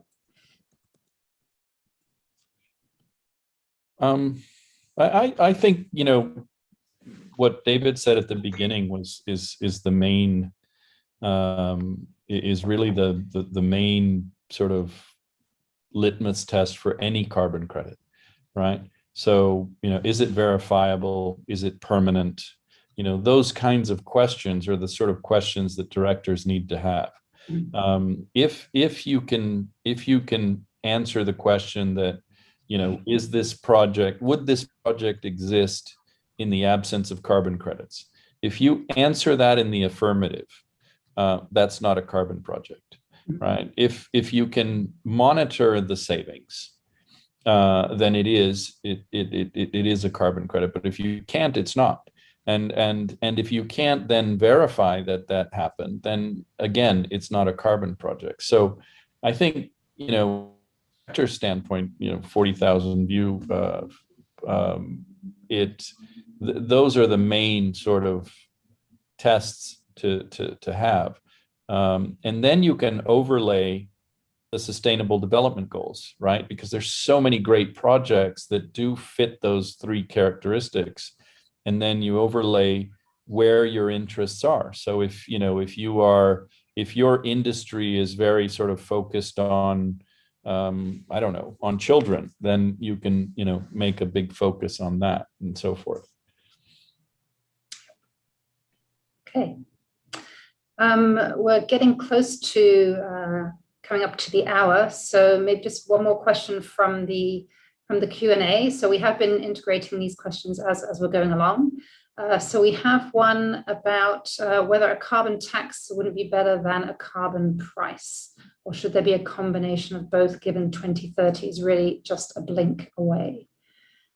I think, you know, what David said at the beginning is the main is really the main sort of litmus test for any carbon credit, right? So, you know, is it verifiable? Is it permanent? You know, those kinds of questions are the sort of questions that directors need to have. If you can answer the question that, you know, would this project exist in the absence of carbon credits? If you answer that in the affirmative, that's not a carbon project, right? If you can monitor the savings, then it is a carbon credit. But if you can't, it's not. And if you can't then verify that happened, then again, it's not a carbon project. So I think, you know, director standpoint, you know, 40,000 view, those are the main sort of tests to have. And then you can overlay the sustainable development goals, right? Because there's so many great projects that do fit those 3 characteristics. And then you overlay where your interests are. So if your industry is very sort of focused on, I don't know, on children, then you can, you know, make a big focus on that and so forth. Okay. We're getting close to coming up to the hour. So maybe just one more question from the from the Q&A. So we have been integrating these questions as we're going along. So we have one about whether a carbon tax wouldn't be better than a carbon price, or should there be a combination of both, given 2030 is really just a blink away?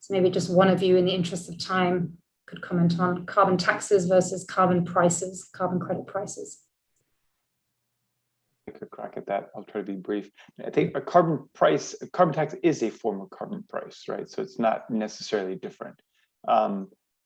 So maybe just one of you, in the interest of time, could comment on carbon taxes versus carbon prices, carbon credit prices. I could crack at that. I'll try to be brief. I think a carbon tax is a form of carbon price, right? So it's not necessarily different.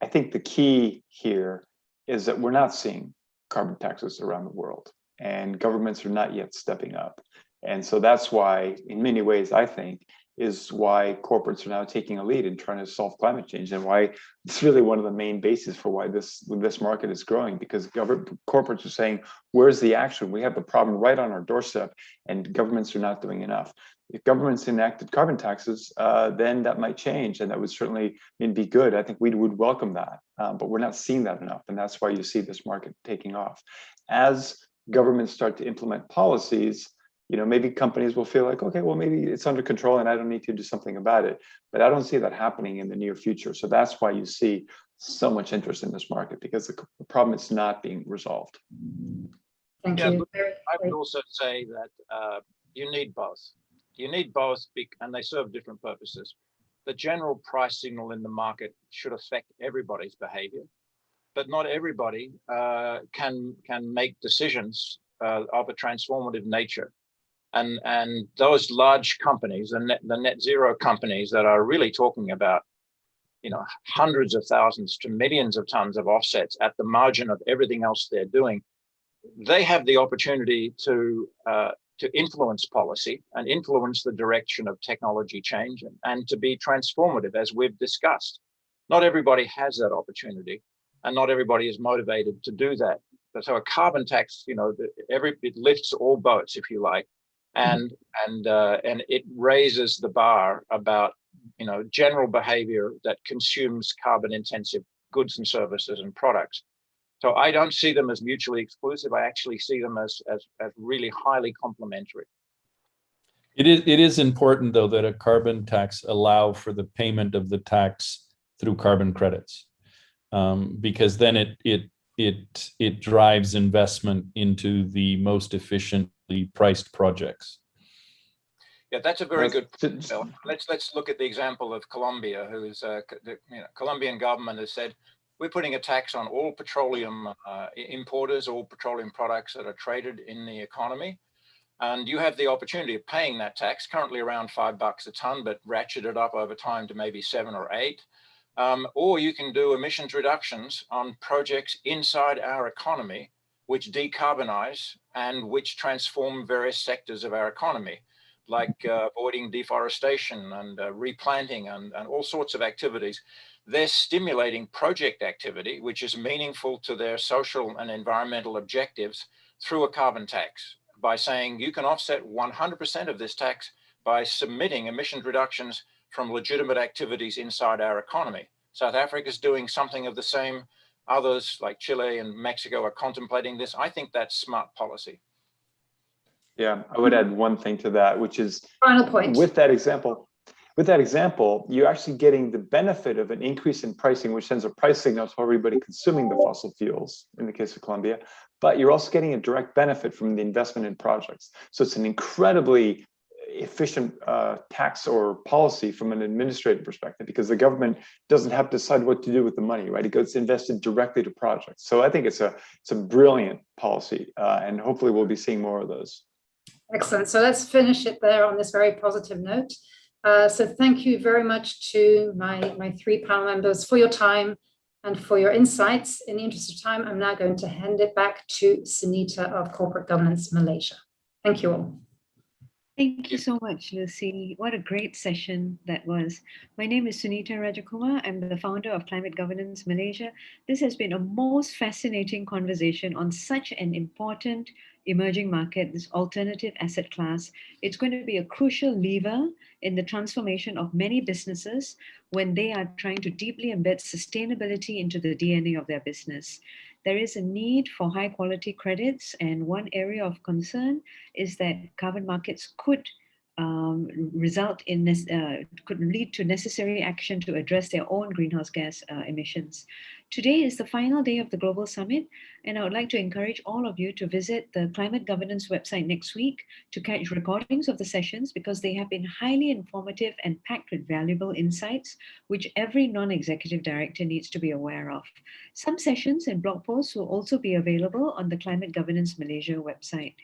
I think the key here is that we're not seeing carbon taxes around the world, and governments are not yet stepping up. And so that's why, in many ways, I think, is why corporates are now taking a lead in trying to solve climate change, and why it's really one of the main bases for why this market is growing, because corporates are saying, where's the action? We have the problem right on our doorstep, and governments are not doing enough. If governments enacted carbon taxes, then that might change, and that would certainly be good. I think we would welcome that, but we're not seeing that enough, and that's why you see this market taking off. As governments start to implement policies, maybe companies will feel like, okay, well, maybe it's under control and I don't need to do something about it. But I don't see that happening in the near future. So that's why you see so much interest in this market, because the problem is not being resolved. Thank you. I would also say that you need both. You need both, and they serve different purposes. The general price signal in the market should affect everybody's behavior, but not everybody can make decisions of a transformative nature. And those large companies, the net zero companies that are really talking about, hundreds of thousands to millions of tons of offsets at the margin of everything else they're doing, they have the opportunity to influence policy and influence the direction of technology change and to be transformative, as we've discussed. Not everybody has that opportunity, and not everybody is motivated to do that. So a carbon tax, it lifts all boats, if you like. And it raises the bar about general behavior that consumes carbon intensive goods and services and products. So I don't see them as mutually exclusive. I actually see them as really highly complementary. It is important, though, that a carbon tax allow for the payment of the tax through carbon credits, because then it drives investment into the most efficiently priced projects. Yeah, that's a very good point. Let's look at the example of Colombia, who is the Colombian government has said, we're putting a tax on all petroleum importers, all petroleum products that are traded in the economy. And you have the opportunity of paying that tax, currently around $5 a ton, but ratcheted up over time to maybe 7 or 8. Or you can do emissions reductions on projects inside our economy, which decarbonize and which transform various sectors of our economy, like avoiding deforestation and replanting and all sorts of activities. They're stimulating project activity, which is meaningful to their social and environmental objectives, through a carbon tax, by saying you can offset 100% of this tax by submitting emissions reductions from legitimate activities inside our economy. South Africa is doing something of the same. Others like Chile and Mexico are contemplating this. I think that's smart policy. Yeah, I would add one thing to that, which is final point. With that example, you're actually getting the benefit of an increase in pricing, which sends a price signal to everybody consuming the fossil fuels, in the case of Colombia, but you're also getting a direct benefit from the investment in projects. So it's an incredibly efficient tax or policy from an administrative perspective, because the government doesn't have to decide what to do with the money, right? It gets invested directly to projects. So I think it's a brilliant policy, and hopefully we'll be seeing more of those. Excellent. So let's finish it there on this very positive note. So thank you very much to my 3 panel members for your time and for your insights. In the interest of time, I'm now going to hand it back to Sunita of Corporate Governance Malaysia. Thank you all. Thank you so much, Lucy. What a great session that was. My name is Sunita Rajakumar. I'm the founder of Climate Governance Malaysia. This has been a most fascinating conversation on such an important emerging market, this alternative asset class. It's going to be a crucial lever in the transformation of many businesses when they are trying to deeply embed sustainability into the DNA of their business. There is a need for high quality credits, and one area of concern is that carbon markets could could lead to necessary action to address their own greenhouse gas emissions. Today is the final day of the Global Summit, and I would like to encourage all of you to visit the Climate Governance website next week to catch recordings of the sessions, because they have been highly informative and packed with valuable insights, which every non-executive director needs to be aware of. Some sessions and blog posts will also be available on the Climate Governance Malaysia website.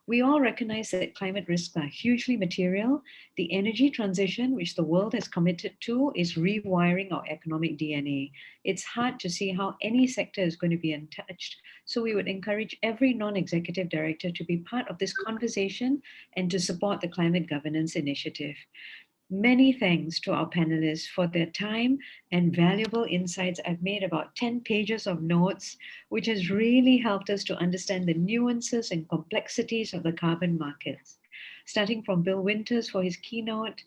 We all recognize that climate risks are hugely material. The energy transition, which the world has committed to, is rewiring our economic DNA. It's hard to see how any sector is going to be untouched. So we would encourage every non-executive director to be part of this conversation and to support the Climate Governance Initiative. Many thanks to our panelists for their time and valuable insights. I've made about 10 pages of notes, which has really helped us to understand the nuances and complexities of the carbon markets. Starting from Bill Winters for his keynote,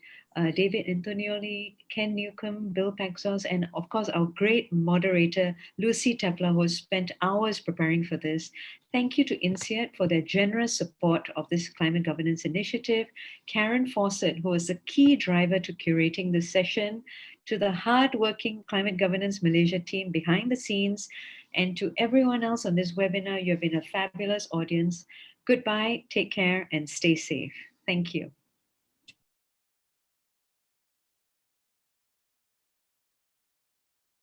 David Antonioli, Ken Newcombe, Bill Pazos, and of course our great moderator, Lucy Tepler, who has spent hours preparing for this. Thank you to INSEAD for their generous support of this climate governance initiative, Karen Fawcett, who was the key driver to curating this session, to the hardworking Climate Governance Malaysia team behind the scenes, and to everyone else on this webinar. You have been a fabulous audience. Goodbye, take care, and stay safe. Thank you.